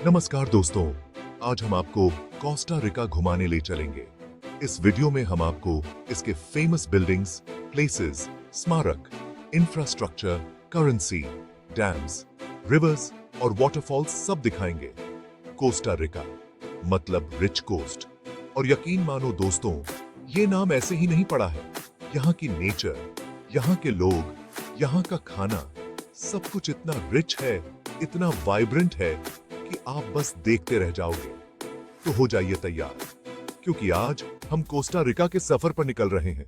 नमस्कार दोस्तों, आज हम आपको कोस्टा रिका घुमाने ले चलेंगे। इस वीडियो में हम आपको इसके फेमस बिल्डिंग्स, प्लेसेस, स्मारक, इंफ्रास्ट्रक्चर, करेंसी, डैम्स, रिवर्स और वाटरफॉल्स सब दिखाएंगे। कोस्टा रिका मतलब रिच कोस्ट। और यकीन मानो दोस्तों, ये नाम ऐसे ही नहीं पड़ा है। यहाँ की नेचर, यहाँ के लोग, यहाँ का खाना, सब कुछ इतना रिच है, इतना वाइब्रेंट है कि आप बस देखते रह जाओगे। तो हो जाइए तैयार, क्योंकि आज हम कोस्टा रिका के सफर पर निकल रहे हैं।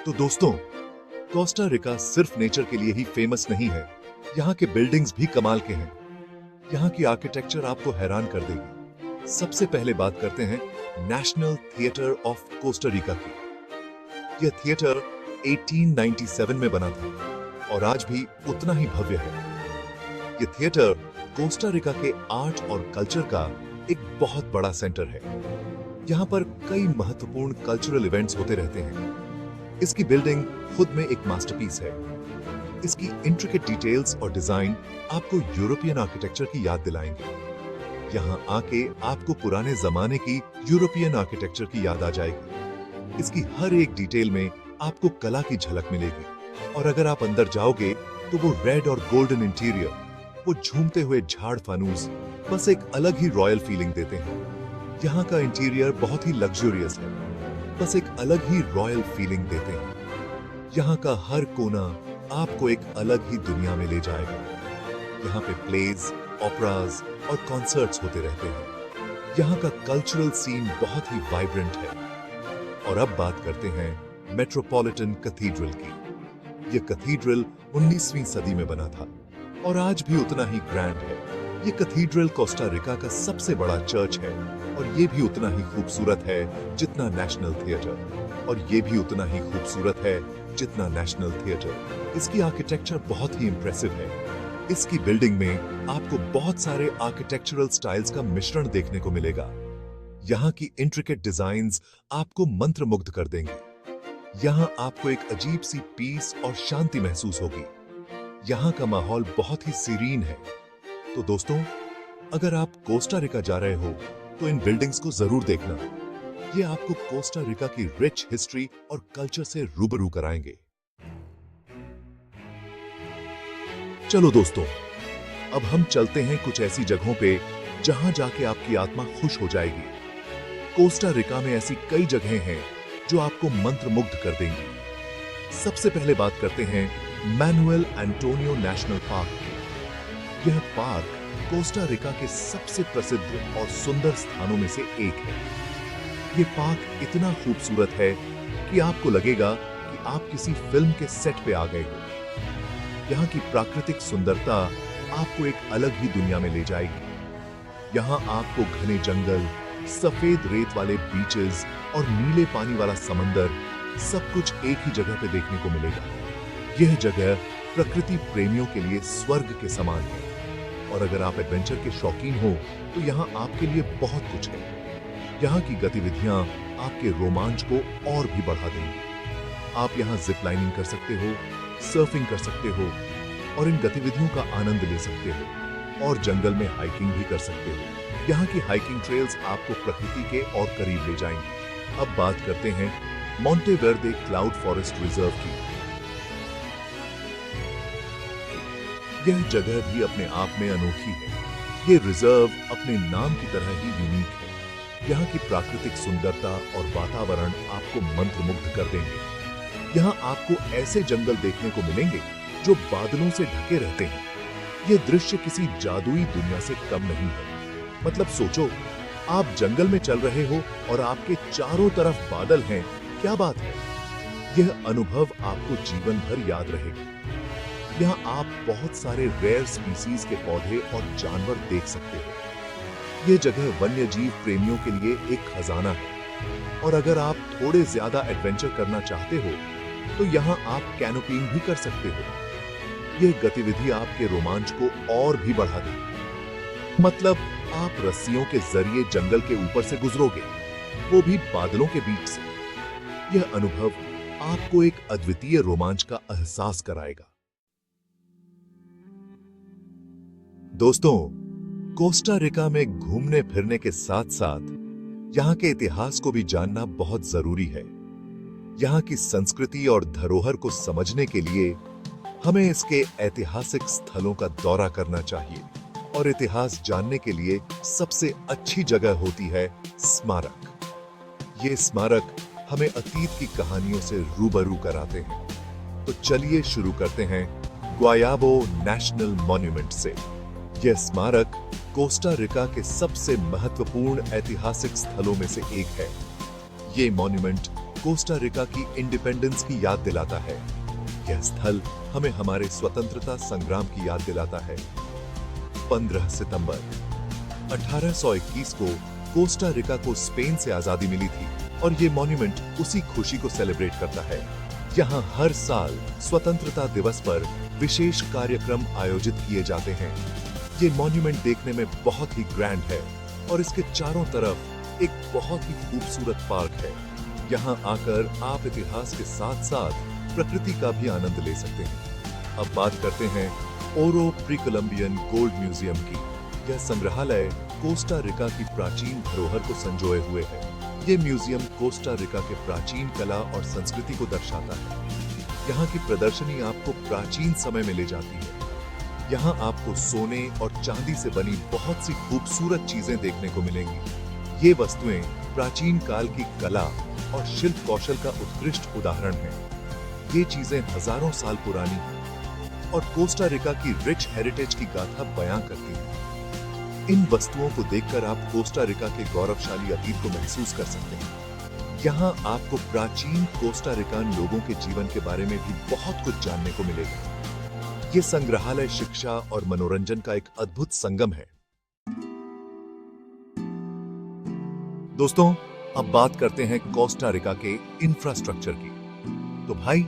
तो दोस्तों, कोस्टा रिका सिर्फ नेचर के लिए ही फेमस नहीं है। यहाँ के बिल्डिंग्स भी कमाल के हैं। यहाँ की आर्किटेक्चर आपको हैरान कर देगी। सबसे पहले बात करते हैं national theatre of Costa Rica की। यह थिएटर 1897 में बना था और आज भी उतना ही भव्य है। ये थिएटर कोस्टा रिका के आर्ट और कल्चर का एक बहुत बड़ा सेंटर है। यहाँ पर कई महत्वपूर्ण कल्चरल इवेंट्स होते रहते हैं। इसकी बिल्डिंग खुद में एक मास्टरपीस है। इसकी इंट्रिकेट डिटेल्स और डिजाइन आपको यूरोपियन आर्किटेक्चर की याद दिलाएंगे। यहाँ आके आपको पुराने जमाने की यूरोपियन आर्किटेक्चर की याद आ जाएगी। इसकी हर एक डिटेल में आपको कला की झलक मिलेगी। और अगर आप अंदर जाओगे तो वो रेड और गोल्डन इंटीरियर, वो झूमते हुए झाड़ फानूस बस एक अलग ही रॉयल फीलिंग देते हैं। यहाँ का इंटीरियर बहुत ही लग्जरियस है, बस एक अलग ही रॉयल फीलिंग देते हैं। यहाँ का हर कोना आपको एक अलग ही दुनिया में ले जाएगा। यहाँ पे प्लेज, ओपराज और कॉन्सर्ट्स होते रहते हैं। यहाँ का कल्चरल सीन बहुत ही वाइब्रेंट है। और अब बात करते हैं मेट्रोपॉलिटन कैथीड्रल की। ये कैथीड्रल 19वीं सदी में बना था और आज भी उतना ही ग्रैंड है। ये कैथीड्रल कोस्टा रिका का सबसे बड़ा चर्च है और ये भी उतना ही खूबसूरत है जितना नेशनल थिएटर। और ये भी उतना ही खूबसूरत है जितना नेशनल थिएटर। इसकी आर्किटेक्चर बहुत ही इंप्रेसिव है। इसकी बिल्डिंग में आपको बहुत सारे आर्किटेक्चरल स्टाइल्स का मिश्रण देखने को मिलेगा। यहाँ की इंट्रिकेट डिजाइन्स आपको मंत्रमुग्ध कर देंगे। यहाँ आपको एक अजीब सी पीस और शांति महसूस होगी। यहाँ का माहौल बहुत ही सीरीन है। तो दोस्तों, अगर आप कोस्टा रिका जा रहे हो तो इन बिल्डिंग्स को जरूर देखना। ये आपको कोस्टा रिका की रिच हिस्ट्री और कल्चर से रूबरू कराएंगे। चलो दोस्तों, अब हम चलते हैं कुछ ऐसी जगहों पे जहां जाके आपकी आत्मा खुश हो जाएगी। कोस्टा रिका में ऐसी कई जगहें हैं जो आपको मंत्रमुग्ध कर देंगी। सबसे पहले बात करते हैं मैनुएल एंटोनियो नेशनल पार्क की। यह पार्क कोस्टा रिका के सबसे प्रसिद्ध और सुंदर स्थानों में से एक है। यह पार्क इतना खूबसूरत है कि आपको लगेगा कि आप किसी फिल्म के सेट पे आ गए हो। यहाँ की प्राकृतिक सुंदरता आपको एक अलग ही दुनिया में ले जाएगी। यहाँ आपको घने जंगल, सफेद रेत वाले बीचेस और नीले पानी वाला समंदर, सब कुछ एक ही जगह पे देखने को मिलेगा। यह जगह प्रकृति प्रेमियों के लिए स्वर्ग के समान है। और अगर आप एडवेंचर के शौकीन हो तो यहाँ आपके लिए बहुत कुछ है। यहाँ की गतिविधियां आपके रोमांच को और भी बढ़ा देंगी। आप यहाँ जिप लाइनिंग कर सकते हो, सर्फिंग कर सकते हो और इन गतिविधियों का आनंद ले सकते हो। और जंगल में हाइकिंग भी कर सकते हो। यहाँ की हाइकिंग ट्रेल्स आपको प्रकृति के और करीब ले जाएंगे। अब बात करते हैं मोंटेवेर्दे क्लाउड फॉरेस्ट रिजर्व की। यह जगह भी अपने आप में अनोखी है। ये रिजर्व अपने नाम की तरह ही यूनिक है। यहाँ की प्राकृतिक सुंदरता और वातावरण आपको मंत्रमुग्ध कर देंगे। यहाँ आपको ऐसे जंगल देखने को मिलेंगे जो बादलों से ढके रहते हैं। ये दृश्य किसी जादुई दुनिया से कम नहीं है। मतलब सोचो, आप जंगल में चल रहे हो और आपके चारों तरफ बादल हैं। क्या बात है। यह अनुभव आपको जीवन भर याद रहेगा। यहाँ आप बहुत सारे रेयर स्पीसीज के पौधे और जानवर देख सकते हो। यह जगह वन्य जीव प्रेमियों के लिए एक खजाना है। और अगर आप थोड़े ज्यादा एडवेंचर करना चाहते हो तो यहाँ आप कैनोपिंग भी कर सकते हो। यह गतिविधि आपके रोमांच को और भी बढ़ा देगी। मतलब आप रस्सियों के जरिए जंगल के ऊपर से गुजरोगे, वो भी बादलों के बीच से। यह अनुभव आपको एक अद्वितीय रोमांच का एहसास कराएगा। दोस्तों, कोस्टा रिका में घूमने फिरने के साथ साथ यहाँ के इतिहास को भी जानना बहुत जरूरी है। यहाँ की संस्कृति और धरोहर को समझने के लिए हमें इसके ऐतिहासिक स्थलों का दौरा करना चाहिए और इतिहास जानने के लिए सबसे अच्छी जगह होती है स्मारक। ये स्मारक हमें अतीत की कहानियों से रूबरू कराते हैं। तो चलिए शुरू करते हैं ग्वायाबो नेशनल मॉन्यूमेंट से। यह स्मारक कोस्टा रिका के सबसे महत्वपूर्ण ऐतिहासिक स्थलों में से एक है। ये मॉन्यूमेंट कोस्टा रिका की इंडिपेंडेंस की याद दिलाता है। यह स्थल हमें हमारे स्वतंत्रता संग्राम की याद दिलाता है। 15 सितंबर 1821 को कोस्टा रिका को स्पेन से आजादी मिली थी और ये मॉन्यूमेंट उसी खुशी को सेलिब्रेट करता है। यहाँ हर साल स्वतंत्रता दिवस पर विशेष कार्यक्रम आयोजित किए जाते हैं। ये मॉन्यूमेंट देखने में बहुत ही ग्रैंड है और इसके चारों तरफ एक बहुत ही खूबसूरत पार्क है। यहाँ आकर आप इतिहास के साथ साथ प्रकृति का भी आनंद ले सकते हैं। अब बात करते हैं ओरो प्री कोलंबियन गोल्ड म्यूजियम की। यह संग्रहालय कोस्टा रिका की प्राचीन धरोहर को संजोए हुए है। ये म्यूजियम कोस्टा रिका के प्राचीन कला और संस्कृति को दर्शाता है। यहाँ की प्रदर्शनी आपको प्राचीन समय में ले जाती है। यहाँ आपको सोने और चांदी से बनी बहुत सी खूबसूरत चीजें देखने को मिलेंगी। ये वस्तुएं प्राचीन काल की कला और शिल्प कौशल का उत्कृष्ट उदाहरण है। ये चीजें हजारों साल पुरानी और कोस्टा रिका की रिच हेरिटेज की गाथा बयां करती हैं। इन वस्तुओं को देखकर आप कोस्टा रिका के गौरवशाली अतीत को महसूस कर सकते हैं। यहाँ आपको प्राचीन कोस्टा रिकान लोगों के जीवन के बारे में भी बहुत कुछ जानने को मिलेगा। ये संग्रहालय शिक्षा और मनोरंजन का एक अद्भुत संगम है। दोस्तों, अब बात करते हैं कोस्टा रिका के इंफ्रास्ट्रक्चर की। तो भाई,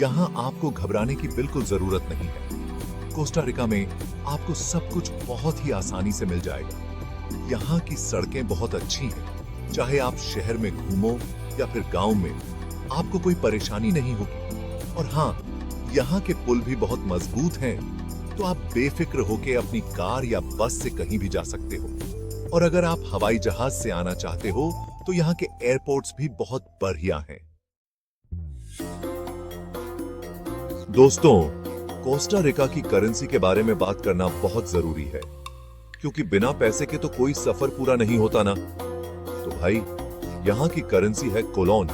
यहाँ आपको घबराने की बिल्कुल जरूरत नहीं है। कोस्टा रिका में आपको सब कुछ बहुत ही आसानी से मिल जाएगा। यहाँ की सड़कें बहुत अच्छी हैं। चाहे आप शहर में घूमो या फिर गांव में, आपको कोई परेशानी नहीं होगी। और हाँ, यहाँ के पुल भी बहुत मजबूत हैं, तो आप बेफिक्र होकर अपनी कार या बस से कहीं भी जा सकते हो। और अगर आप हवाई जहाज से आना चाहते हो तो यहाँ के एयरपोर्ट्स भी बहुत बढ़िया हैं। दोस्तों, कोस्टा रिका की करेंसी के बारे में बात करना बहुत जरूरी है, क्योंकि बिना पैसे के तो कोई सफर पूरा नहीं होता ना। तो भाई, यहाँ की करेंसी है कोलोन।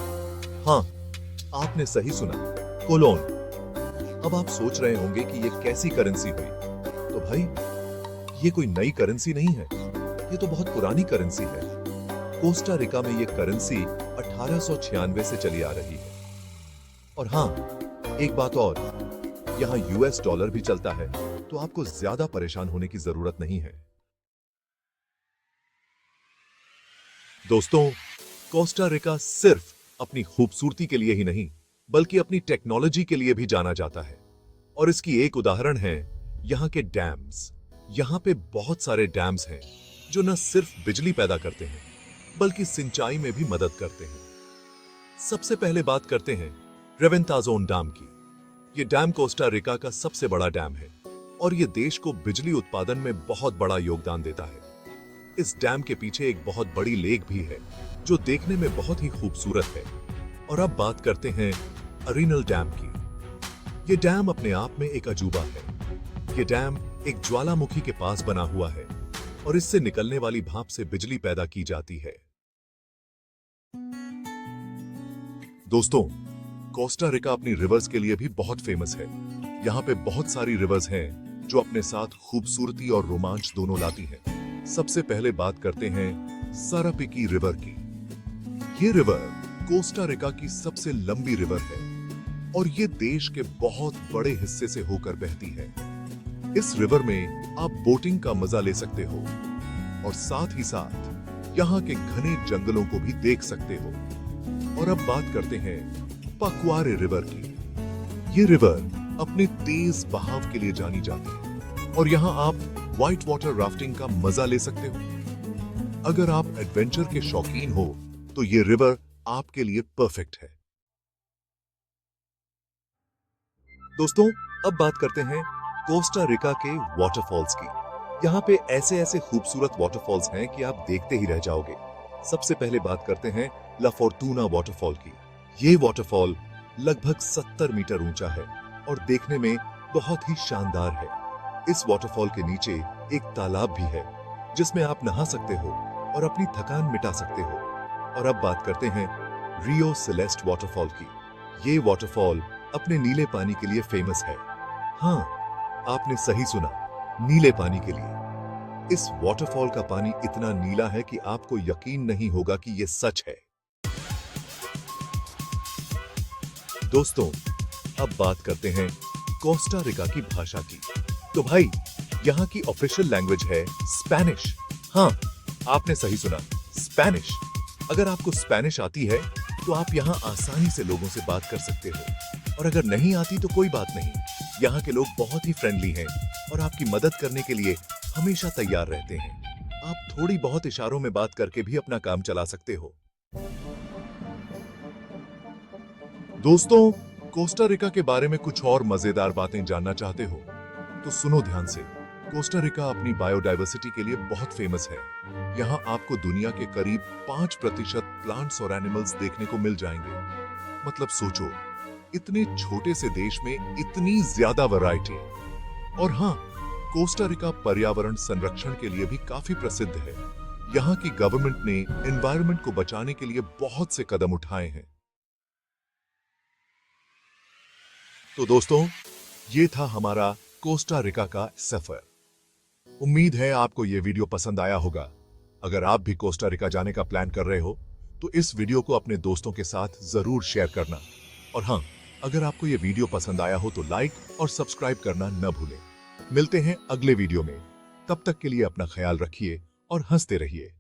हाँ, आपने सही सुना, कोलोन। अब आप सोच रहे होंगे कि ये कैसी करेंसी हुई। तो भाई, ये कोई नई करेंसी नहीं है, ये तो बहुत पुरानी करेंसी है। कोस्टा रिका में ये करेंसी 1896 से चली आ रही है। और हाँ, एक बात और, यहाँ यूएस डॉलर भी चलता है, तो आपको ज्यादा परेशान होने की जरूरत नहीं है। दोस्तों, कोस्टा रिका सिर्फ अपनी खूबसूरती के लिए ही नहीं, बल्कि अपनी टेक्नोलॉजी के लिए भी जाना जाता है। और इसकी एक उदाहरण है यहाँ के डैम्स। यहाँ पे बहुत सारे डैम्स हैं जो न सिर्फ बिजली पैदा करते हैं, बल्कि सिंचाई में भी मदद करते हैं। सबसे पहले बात करते हैं रेवेंताजोन डैम की। ये डैम कोस्टा रिका का सबसे बड़ा डैम है और ये देश को बिजली उत्पादन में बहुत बड़ा योगदान देता है। इस डैम के पीछे एक बहुत बड़ी लेक भी है जो देखने में बहुत ही खूबसूरत है। और अब बात करते हैं अरिनल डैम की। ये डैम अपने आप में एक अजूबा है। ये डैम एक ज्वालामुखी के पास बना हुआ है और इससे निकलने वाली भाप से बिजली पैदा की जाती है। दोस्तों, कोस्टा रिका अपनी रिवर्स के लिए भी बहुत फेमस है। यहाँ पे बहुत सारी रिवर्स हैं जो अपने साथ खूबसूरती और रोमांच दोनों लाती हैं। सबसे पहले बात करते हैं सारापिकी रिवर की। ये रिवर कोस्टा रिका की सबसे लंबी रिवर है और ये देश के बहुत बड़े हिस्से से होकर बहती है। इस रिवर में आप बोटिंग का मजा ले सकते हो और साथ ही साथ यहाँ के घने जंगलों को भी देख सकते हो। और अब बात करते हैं पाक्वारे रिवर की। ये रिवर अपने तेज बहाव के लिए जानी जाती है और यहाँ आप व्हाइट वाटर राफ्टिंग का मजा ले सकते हो। अगर आप एडवेंचर के शौकीन हो तो ये रिवर आपके लिए परफेक्ट है। दोस्तों, अब बात करते हैं कोस्टा रिका के वाटरफॉल्स की। यहाँ पे ऐसे ऐसे खूबसूरत वाटरफॉल्स हैं कि आप देखते ही रह जाओगे। सबसे पहले बात करते हैं ला फोर्टूना वाटरफॉल की। ये वाटरफॉल लगभग 70 मीटर ऊंचा है और देखने में बहुत ही शानदार है। इस वाटरफॉल के नीचे एक तालाब भी है जिसमें आप नहा सकते हो और अपनी थकान मिटा सकते हो। और अब बात करते हैं रियो सेलेस्ट वाटरफॉल की। ये वाटरफॉल अपने नीले पानी के लिए फेमस है। हाँ, आपने सही सुना, नीले पानी के लिए। इस वाटरफॉल का पानी इतना नीला है कि आपको यकीन नहीं होगा कि यह सच है। दोस्तों, अब बात करते हैं कोस्टा रिका की भाषा की। तो भाई, यहाँ की ऑफिशियल लैंग्वेज है स्पेनिश। हाँ, आपने सही सुना, स्पेनिश। अगर आपको स्पेनिश आती है तो आप यहाँ आसानी से लोगों से बात कर सकते हो, और अगर नहीं आती तो कोई बात नहीं। यहाँ के लोग बहुत ही फ्रेंडली हैं और आपकी मदद करने के लिए हमेशा तैयार रहते हैं। आप थोड़ी बहुत इशारों में बात करके भी अपना काम चला सकते हो। दोस्तों, कोस्टा रिका के बारे में कुछ और मजेदार बातें जानना चाहते हो तो सुनो ध्यान से। कोस्टा रिका अपनी बायोडायवर्सिटी के लिए बहुत फेमस है। यहाँ आपको दुनिया के करीब 5% प्लांट्स और एनिमल्स देखने को मिल जाएंगे। मतलब सोचो, इतने छोटे से देश में इतनी ज्यादा वैरायटी। और हाँ, कोस्टा रिका पर्यावरण संरक्षण के लिए भी काफी प्रसिद्ध है। यहाँ की गवर्नमेंट ने एनवायरनमेंट को बचाने के लिए बहुत से कदम उठाए हैं। तो दोस्तों, ये था हमारा कोस्टा रिका का सफर। उम्मीद है आपको यह वीडियो पसंद आया होगा। अगर आप भी कोस्टा रिका जाने का प्लान कर रहे हो तो इस वीडियो को अपने दोस्तों के साथ जरूर शेयर करना। और हाँ, अगर आपको यह वीडियो पसंद आया हो तो लाइक और सब्सक्राइब करना न भूलें। मिलते हैं अगले वीडियो में। तब तक के लिए अपना ख्याल रखिए और हंसते रहिए।